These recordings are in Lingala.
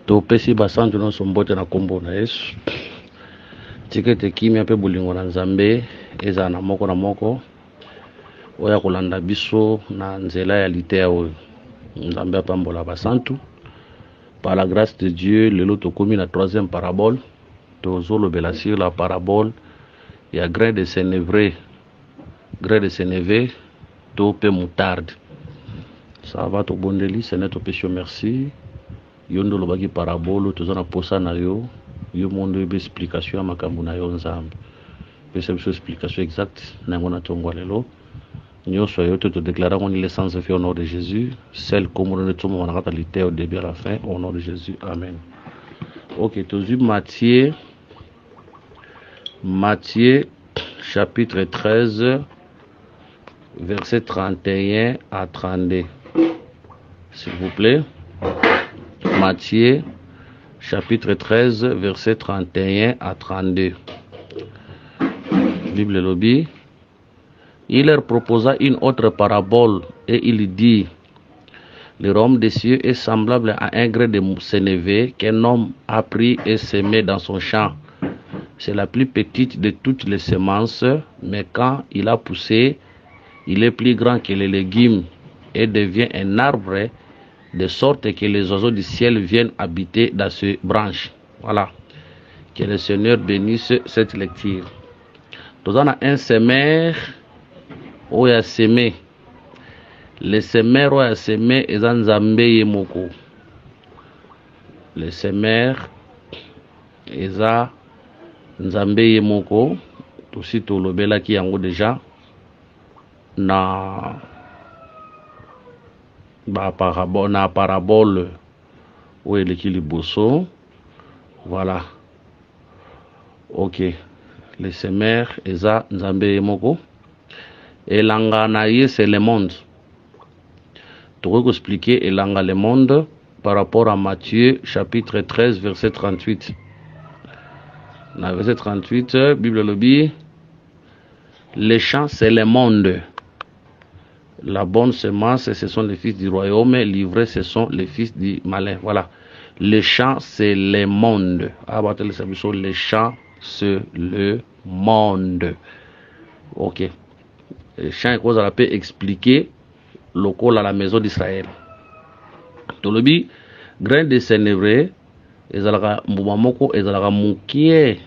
To pesi basantu no sombote na kombo na Yesu. Tikete kimia pe bolingo na Nzambe eza na moko oya kolanda biso na nzela ya litea oyo. Nzambe apambola basantu. Par la grâce de Dieu, lelo tokomi na troisième parabole. Tozolobela sur la parabole ya grain de sénévé. Grain de sénévé to pe moutarde. Ça va to bondeli, Seigneur to péché merci. Yondo lobaki parabole tozana posa na yo. Yo mondo ebe explication ya makambo na yo Nzambe. Pesa biso explication exacte na ngona tongwa lelo. Nyonso yo te déclarer on l'essence fait au nom de Jésus, celle comme on est tout le monde a réalité au début à la fin au nom de Jésus. Amen. OK, toujours Matthieu chapitre 13 verset 31 à 32. S'il vous plaît. Matthieu chapitre 13 verset 31 à 32. Bible lobby. Il leur proposa une autre parabole et il dit: le royaume des cieux est semblable à un grain de sénévé qu'un homme a pris et semé dans son champ. C'est la plus petite de toutes les semences, mais quand il a poussé, il est plus grand que les légumes et devient un arbre, de sorte que les oiseaux du ciel viennent habiter dans ses branches. Voilà. Que le Seigneur bénisse cette lecture. Nous avons un semeur où il a semé. Le semeur où il a semé est en Nzambe yemoko. Le semeur est en Nzambe yemoko. Tout de suite, le bela qui yango déjà na parabole où il est liboso. Voilà. OK. Le semeur est en Nzambe yemoko. Et l'anganaïe, c'est le monde. Tu peux expliquer elanga le monde par rapport à Matthieu chapitre 13 verset 38. Dans le verset 38, Bible le dit, les champs c'est le monde. La bonne semence, ce sont les fils du royaume, l'ivresse, ce sont les fils du malin. Voilà. Les champs c'est le monde. Les champs c'est le monde. OK. Les champs cause la paix expliquer local à la maison d'Israël. Tolobi grain de sénévé ezalaka mbuma moko ezalaka mukie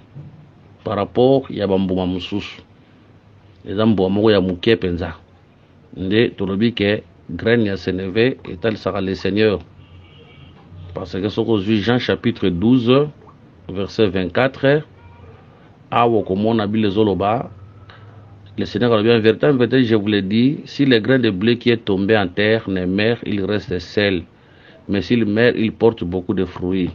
par rapport ya bambuma mususu. Eza mbuma moko ya mukie penza. Nde tolobi ke grain ya sénévé etalisaka le Seigneur. Parce que soko zui Jean chapitre 12 verset 24 awo komona bilezoloba. Le Seigneur a bien vérité, je vous l'ai dit, si le grain de blé qui est tombé en terre ne meurt, il reste seul. Mais s'il meurt, il porte beaucoup de fruits.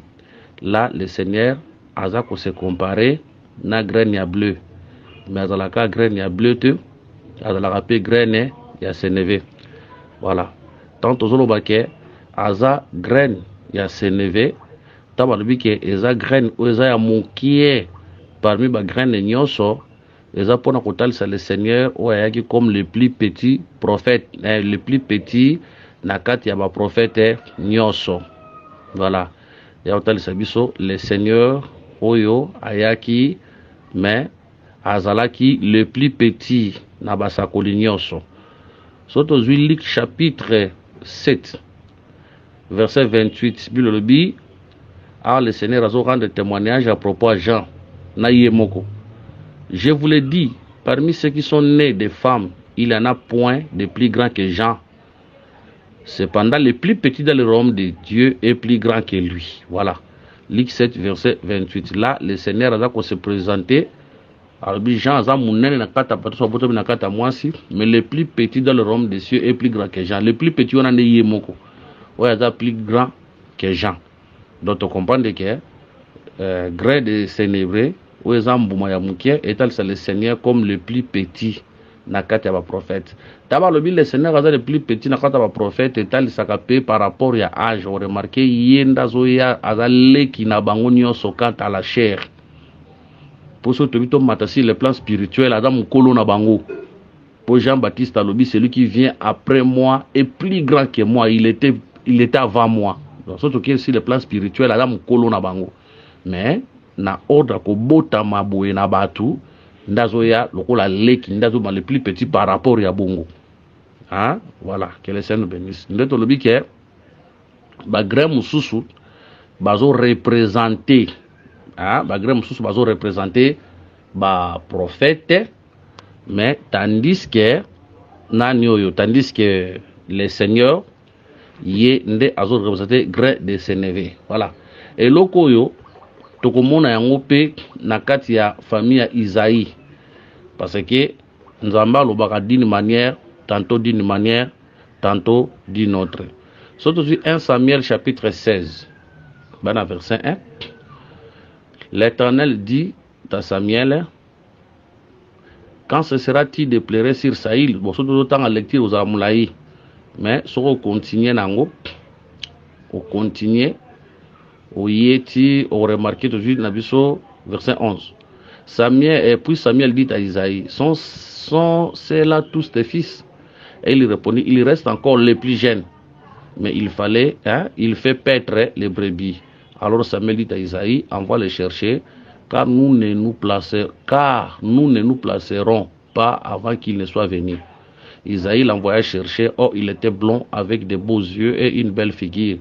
Là, le Seigneur a se comparé na grain ya bleu. Mais à la grain ya bleu, à la grain ya sénévé. Voilà. Tant aux autres baquets, aza grain ya sénévé, tabalubi ke eza grain ou eza ya moukie parmi ba grain nyonso. Les apôtres ont le Seigneur comme le plus petit prophète, le plus petit nakati ya ba prophète nyoso. Voilà. Ya otalisa biso le Seigneur oyo ayaki mais azalaki le plus petit na basakoli nyoso. Soto zui Luc chapitre 7 verset 28 Bible dit, le Seigneur a rendu témoignage à propos à Jean na yemoko. Je vous l'ai dit, parmi ceux qui sont nés de femmes, il n'y en a point de plus grand que Jean. Cependant, le plus petit dans le royaume de Dieu est plus grand que lui. Voilà. Luc 7, verset 28. Là, le Seigneur a se présenté. Alors, Jean a mais le plus petit dans le royaume des cieux est plus grand que Jean. Le plus petit, on en est yemoko. Il est plus grand que Jean. Donc, on comprend que grain de sénébré, où est le Seigneur comme le plus petit nakati ya prophète. D'abord le Seigneur est le plus petit nakati ya prophète et tal sakapé par rapport à âge. On remarque yenda zoya azale ki na bango nyonso quant à la chair. Pour ce tobito matasi le plan spirituel adam kolo na bango. Pour Jean-Baptiste alobi celui qui vient après moi est plus grand que moi, il était avant moi. donc surtout que sur le plan spirituel ala mukolo na bango, mais na ordre ko bota maboye na batu ndazo ya lokola leki ndazo ba le plus petit par rapport ya bongo. Hein? Voilà, que le Seigneur bénisse. Ndeto lobi ke ba grain mususu bazo représenter, hein, ba grain mususu bazo représenter ba prophète, mais tandis que le Seigneur yé nde azo représenter grain de Sénévé. Voilà. Et lokoyo tokomona yango pe na kati ya famille ya Isaïe, parce que nzamba lobaka d'une manière, tantôt d'une manière, tantôt d'une autre. Surtout 1 Samuel chapitre 16, verset 1. L'Éternel dit à Samuel, quand ce sera-t-il de pleurer sur Saïl, bon, surtout autant en lecture aux Amoulaï, mais si on continue, on continue, on yéti, on remarque tout de suite, verset 11. Puis Samuel dit à Isaïe, c'est là tous tes fils? Et il répondit, il reste encore les plus jeunes. Mais il fallait, hein, il fait paître les brebis. Alors Samuel dit à Isaïe, envoie les chercher, car nous ne nous placerons pas avant qu'il ne soit venu. Isaïe l'envoya chercher, or il était blond avec de beaux yeux et une belle figure.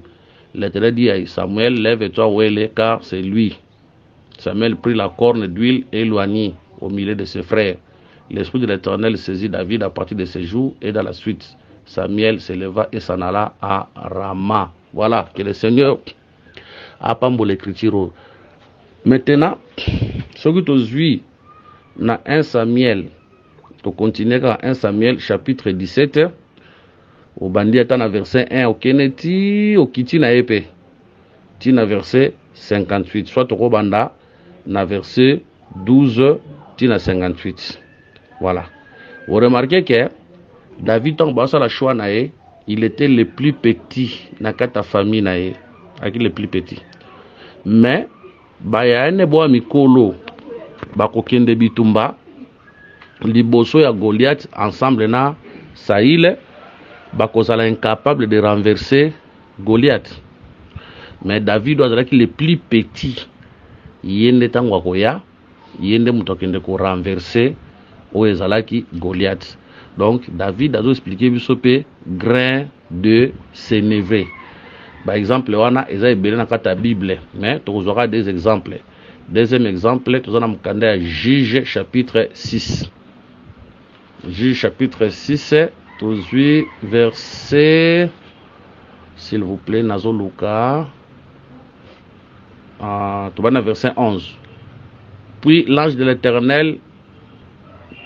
L'Éternel dit à Samuel, lève-toi où elle est, car c'est lui. Samuel prit la corne d'huile et éloignit au milieu de ses frères. L'esprit de l'Éternel saisit David à partir de ces jours, et dans la suite, Samuel se leva et s'en alla à Rama. Voilà, que le Seigneur a pas l'écriture. Maintenant, ce que tu suis dans 1 Samuel, tu continues dans 1 Samuel chapitre 17, au bandit dans verset 1, au Keneti, au Kiti na épée, tina verset 58, soit au Banda, na verset 12, tina 58. Voilà. Vous remarquez que David, il était le plus petit dans ta famille, avec le plus petit. Mais, bayane boa mikolo, bakokende bitumba, liboso ya Goliath, ensemble na Saïl, bakozala incapable de renverser Goliath. Mais David doit être le plus petit. Yende tangwakoya, yende mutokende ko renverser Oezalaki Goliath. Donc David a expliqué bisopé grain de sénévé. Par exemple, on a Esaïe dans la Bible, mais tu auras des exemples. Deuxième exemple, tu as un Juge chapitre 6. Juge chapitre 6, tu verset, s'il vous plaît, Nazo Luka. Tu vas verset 11. Puis l'ange de l'Éternel,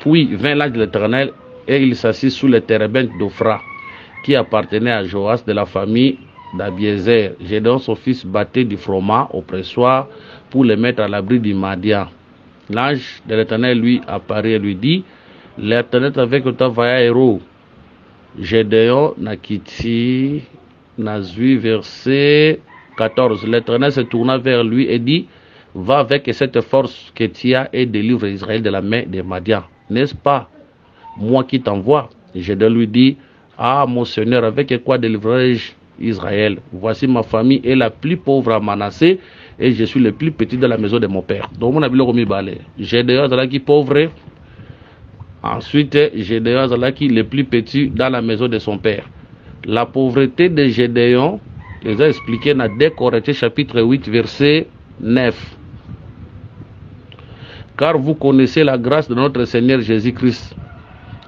vint l'ange de l'Éternel et il s'assit sous le térébinthe d'Ophra, qui appartenait à Joas de la famille d'Abiezer. Gédéon, son fils, battait du froment au pressoir pour le mettre à l'abri du Madian. L'ange de l'Éternel lui apparaît et lui dit, l'Éternel est avec toi, vaillant héros. Gédéon Nakiti Nazui, verset 14. L'Éternel se tourna vers lui et dit, va avec cette force que tu as et délivre Israël de la main des Madian. N'est-ce pas moi qui t'envoie? Gédéon lui dit, ah mon Seigneur, avec quoi délivrerai-je Israël? Voici ma famille est la plus pauvre à Manassé et je suis le plus petit de la maison de mon père. Donc mon avis le balé. Gédéon qui pauvre. Ensuite, Gédéon qui le plus petit dans la maison de son père. La pauvreté de Gédéon, les a expliqué dans 2 Corinthiens chapitre 8 verset 9. Car vous connaissez la grâce de notre Seigneur Jésus-Christ,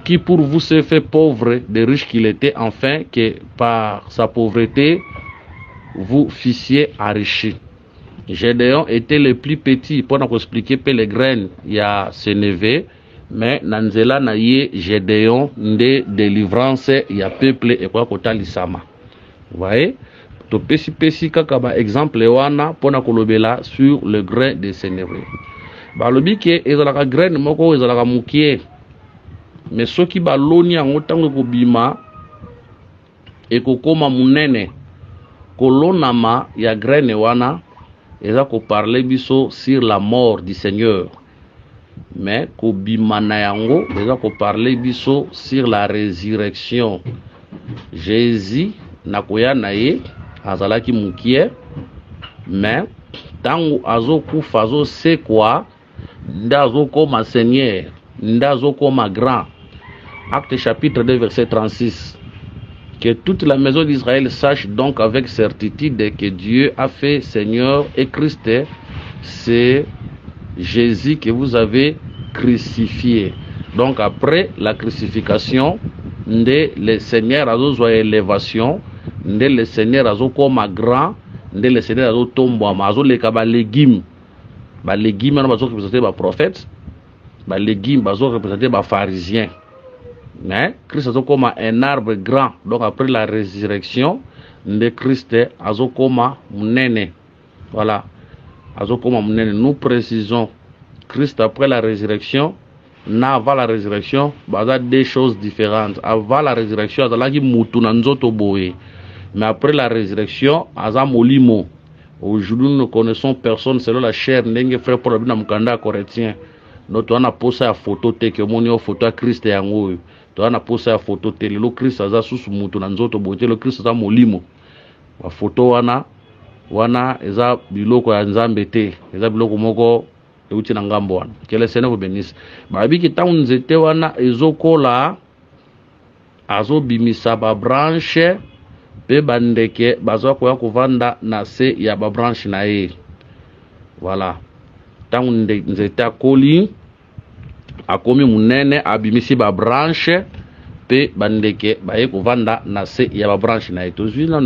qui pour vous s'est fait pauvre, de riche qu'il était, afin que par sa pauvreté, vous fissiez enrichis. Gédéon était le plus petit, pour nous expliquer que les graines, il y a Sénévé, mais Nanzela na ye Gédéon de délivrance, il y a peuple et quoi kota lisama. Vous voyez? To pesi kaka ba exemple wana pona kolobela sur le grain de Sénévé. Ba lobi ke ezalaka grain moko ezalaka mukie. Mais soki ba loni yango tango ko bima e kokoma munene kolonama ya grain wana eza ko parler biso sur la mort du Seigneur. Mais ko bima na yango eza ko parler biso sur la résurrection. Jésus nakoya na ye azalaki mukie, mais tangu azokufa azosekwa nde azokoma Seigneur, nde azokoma grand. Acte chapitre 2 verset 36. Que toute la maison d'Israël sache donc avec certitude que Dieu a fait Seigneur et Christ, c'est Jésus que vous avez crucifié. Donc après la crucifixion, le Seigneur a besoin d'élévation, le Seigneur a besoin grand, le Seigneur a besoin de tomber, a légumes. Les légumes ont représenté les prophètes, les légumes ont représenté les pharisiens. Mais Christ a comme un arbre grand. Donc après la résurrection de Christ, a comme un voilà. Nous précisons Christ après la résurrection, avant la résurrection, il y a deux choses différentes. Avant la résurrection, il y a mutu na nzoto boye. Mais après la résurrection, il y a molimo. Aujourd'hui, nous ne connaissons personne selon la chair. N'engue frère Paul abina mukanda corétien. Notre on a posé la photo te que mon photo à Christ et yango. To on a posé la photo te le Christ aza susu mutu na nzoto boye. Le Christ aza molimo. La photo wana eza biloko ya nzambe te. Eza biloko moko euti na ngambo wana. Que le Seigneur vous bénisse. Babiki tangu nzete wana ezokola azobimisa ba branche pe bandeke bazwa koya kovanda na se ya ba branche na ye. Voilà. Tangu nzete akoli akomi munene abimisi ba branche pe bandeke baye kovanda na se ya ba branche na ye. Tozwi na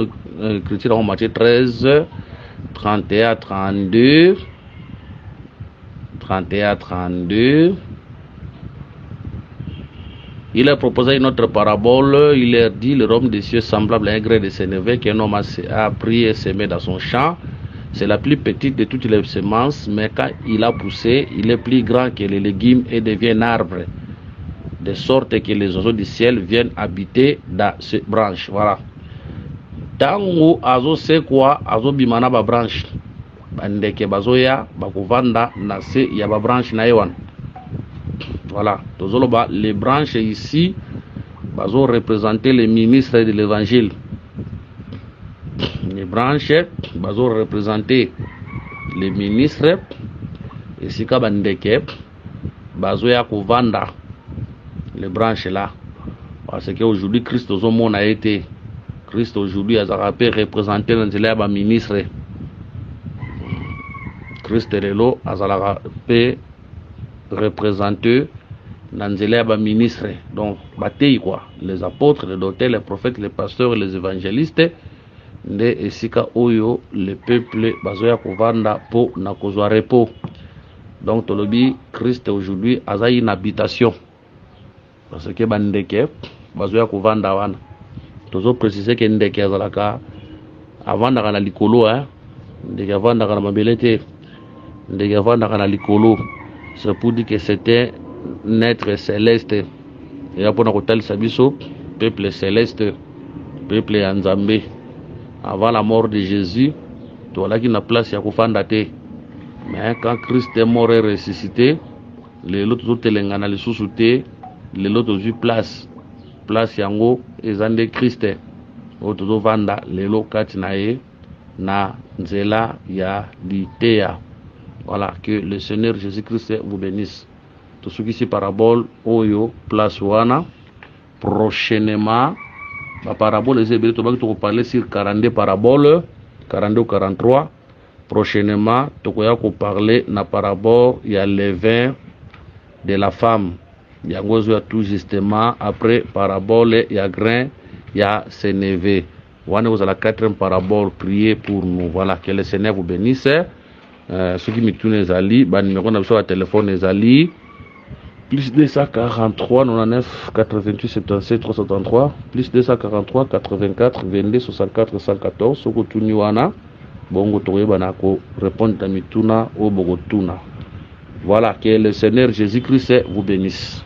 écriture en Matthieu 13 31 32 31 32. Il a proposé une autre parabole. Il a dit: le royaume des cieux semblable à un gré de sénévé qu'un homme a pris et semé dans son champ. C'est la plus petite de toutes les semences, mais quand il a poussé, il est plus grand que les légumes et devient un arbre, de sorte que les oiseaux du ciel viennent habiter dans ces branches. Voilà. Tango azo sekwa azo bimana ba branche. Bandeke bazoya bakovanda na se ya ba branche na yewan. Voilà. Les branches ici vont représenter les ministres de l'évangile. Les branches vont représenter les ministres. Et si kabandeke bazoya kovanda les branches là. Parce qu'aujourd'hui Christ au monde a été. Christ aujourd'hui a représenté les ministres. Christ lelo a représenté Nanzela ba ministre. Donc batei quoi, les apôtres, les docteurs, les prophètes, les pasteurs, les évangélistes nde esika oyo le peuple bazoya kovanda po na kozwa repos. Donc tolobi Christ aujourd'hui a une habitation. Parce que bandeke bazoya kovanda wana. Tozo préciser que ndeke azalaka avanda kana likolo ndeke avanda kana mabelete, ndeke avanda kana likolo. C'est pour dire que c'était un être céleste. Et après, on a sabiso, peuple céleste, peuple Anzambe. Avant la mort de Jésus, tout là qui n'a place à Kofandate. Mais quand Christ est mort et ressuscité, les autres telengana les sous-soutés, les autres eu place yango et zande Christ. Autres vanda les locats nae na nzela ya litea. Voilà, que le Seigneur Jésus-Christ vous bénisse. Tout ce qui est parabole, oyo, place wana, prochainement, la parabole, les hébreux, tu vas parler sur 42 paraboles, 42 ou 43. Prochainement, tu vas parler na parabole, il y a le vin de la femme. Il y a tout justement, après parabole, il y a grain, il y a sénévé. Voilà, vous avez la quatrième parabole, priez pour nous. Voilà, que le Seigneur vous bénisse. Ceux qui me tournent les alliés, numéro de téléphone les alliés, plus 243 99 88 77 333, plus 243 84 22 64 114. Ce que tu n'y as bongo toye banako répondre à mituna au bogotuna. Voilà, que le Seigneur Jésus-Christ vous bénisse.